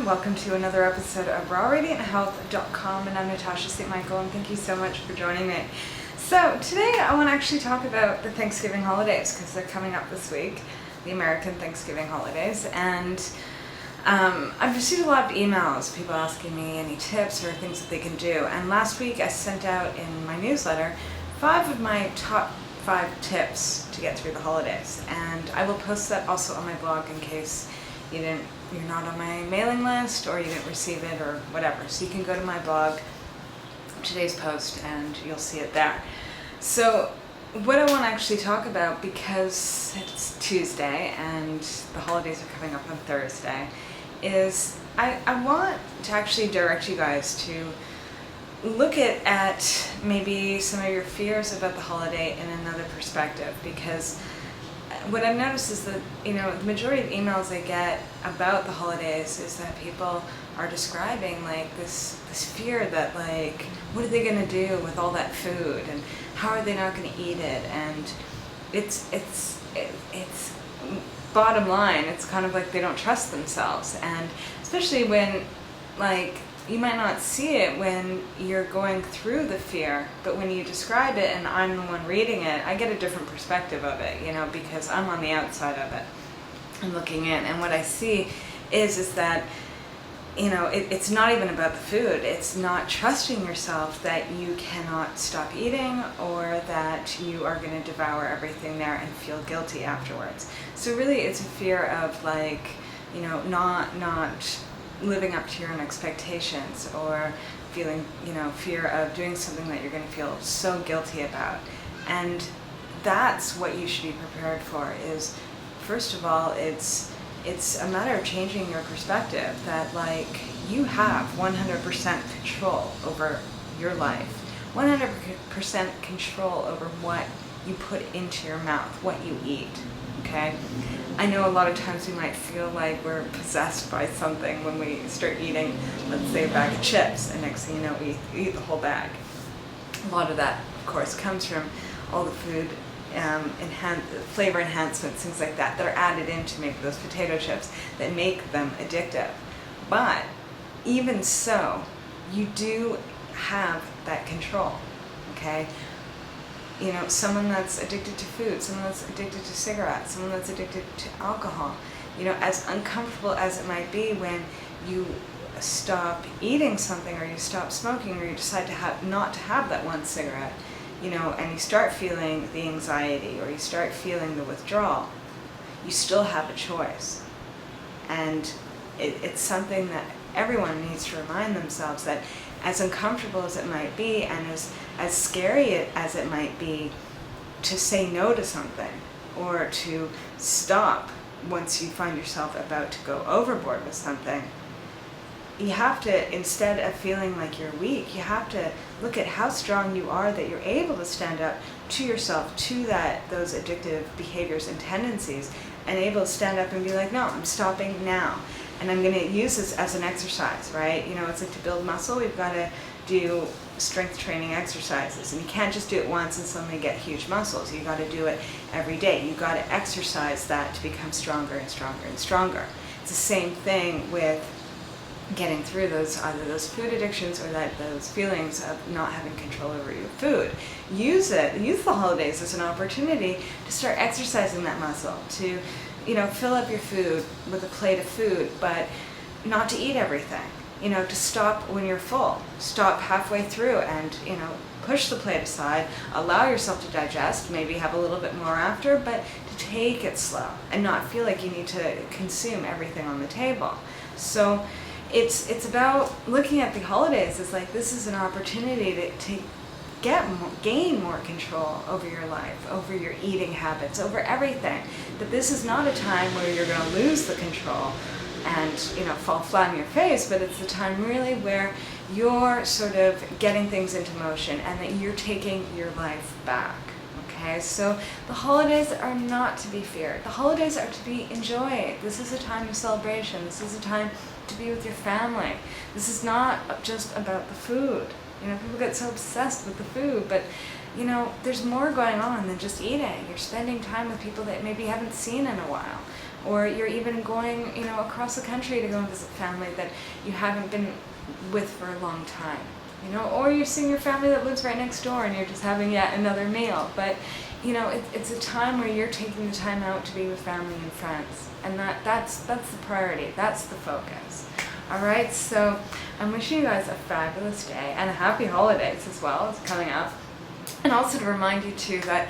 everyone, welcome to another episode of RawRadiantHealth.com, and I'm Natasha St. Michael, and thank you so much for joining me. So today I want to actually talk about the Thanksgiving holidays, because they're coming up this week, the American Thanksgiving holidays, and I've received a lot of emails, people asking me any tips or things that they can do, and last week I sent out in my newsletter 5 of my top 5 tips to get through the holidays, and I will post that also on my blog in case you're not on my mailing list or you didn't receive it or whatever. So you can go to my blog, today's post, and you'll see it there. So what I want to actually talk about, because it's Tuesday and the holidays are coming up on Thursday, is I want to actually direct you guys to look at maybe some of your fears about the holiday in another perspective, because what I've noticed is that, the majority of emails I get about the holidays is that people are describing like this fear that, like, what are they going to do with all that food, and how are they not going to eat it? And it's bottom line, it's kind of like they don't trust themselves, and especially when, like, you might not see it when you're going through the fear, but when you describe it and I'm the one reading it, I get a different perspective of it, because I'm on the outside of it. I'm looking in, and what I see is that, it's not even about the food. It's not trusting yourself that you cannot stop eating, or that you are going to devour everything there and feel guilty afterwards. So really it's a fear of, like, not living up to your own expectations, or feeling, fear of doing something that you're going to feel so guilty about. And that's what you should be prepared for. Is, first of all, it's a matter of changing your perspective, that, like, you have 100% control over your life, 100% control over what you put into your mouth, what you eat. Okay? I know a lot of times we might feel like we're possessed by something when we start eating, let's say, a bag of chips, and next thing you know, we eat the whole bag. A lot of that, of course, comes from all the food flavor enhancements, things like that are added in to make those potato chips that make them addictive. But even so, you do have that control. Okay? Someone that's addicted to food, someone that's addicted to cigarettes, someone that's addicted to alcohol, as uncomfortable as it might be when you stop eating something, or you stop smoking, or you decide to not to have that one cigarette, and you start feeling the anxiety, or you start feeling the withdrawal, you still have a choice. And it's something that everyone needs to remind themselves, that as uncomfortable as it might be, and as scary as it might be to say no to something, or to stop once you find yourself about to go overboard with something, you have to, instead of feeling like you're weak, you have to look at how strong you are, that you're able to stand up to yourself, to those addictive behaviors and tendencies, and able to stand up and be like, no, I'm stopping now. And I'm going to use this as an exercise, right? It's like, to build muscle, we've got to do strength training exercises. And you can't just do it once and suddenly get huge muscles. You've got to do it every day. You've got to exercise that to become stronger and stronger and stronger. It's the same thing with getting through either those food addictions, or those feelings of not having control over your food. Use the holidays as an opportunity to start exercising that muscle, to fill up your food with a plate of food, but not to eat everything. To stop when you're full. Stop halfway through and, push the plate aside, allow yourself to digest, maybe have a little bit more after, but to take it slow and not feel like you need to consume everything on the table. So it's about looking at the holidays as like, this is an opportunity to gain more control over your life, over your eating habits, over everything. That this is not a time where you're going to lose the control and fall flat on your face, but it's the time really where you're sort of getting things into motion, and that you're taking your life back. Okay, so the holidays are not to be feared. The holidays are to be enjoyed. This is a time of celebration. This is a time to be with your family. This is not just about the food. People get so obsessed with the food, but you know, there's more going on than just eating. You're spending time with people that maybe you haven't seen in a while. Or you're even going, you know, across the country to go and visit family that you haven't been with for a long time. You know, or you're seeing your family that lives right next door and you're just having yet another meal. But, you know, it's a time where you're taking the time out to be with family and friends. And that's the priority. That's the focus. All right, so I'm wishing you guys a fabulous day and a happy holidays as well. It's coming up. And also to remind you too that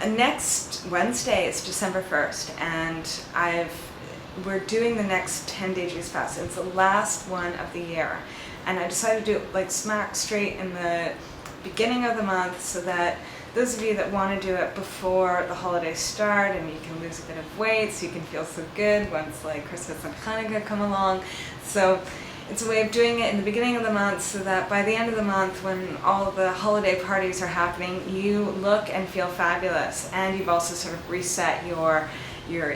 next Wednesday is December 1st, and we're doing the next 10-day juice fast. It's the last one of the year, and I decided to do it like smack straight in the beginning of the month so that those of you that want to do it before the holidays start and you can lose a bit of weight so you can feel so good once like Christmas and Hanukkah come along. So it's a way of doing it in the beginning of the month so that by the end of the month, when all the holiday parties are happening, you look and feel fabulous, and you've also sort of reset your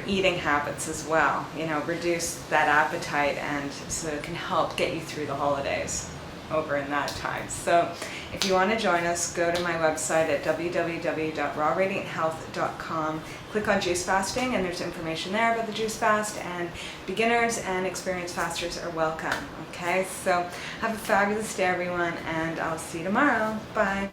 eating habits as well. You know, reduce that appetite, and so it can help get you through the holidays over in that time. So if you want to join us, go to my website at www.rawradianthealth.com, click on juice fasting, and there's information there about the juice fast, and beginners and experienced fasters are welcome. Okay, so have a fabulous day everyone, and I'll see you tomorrow. Bye.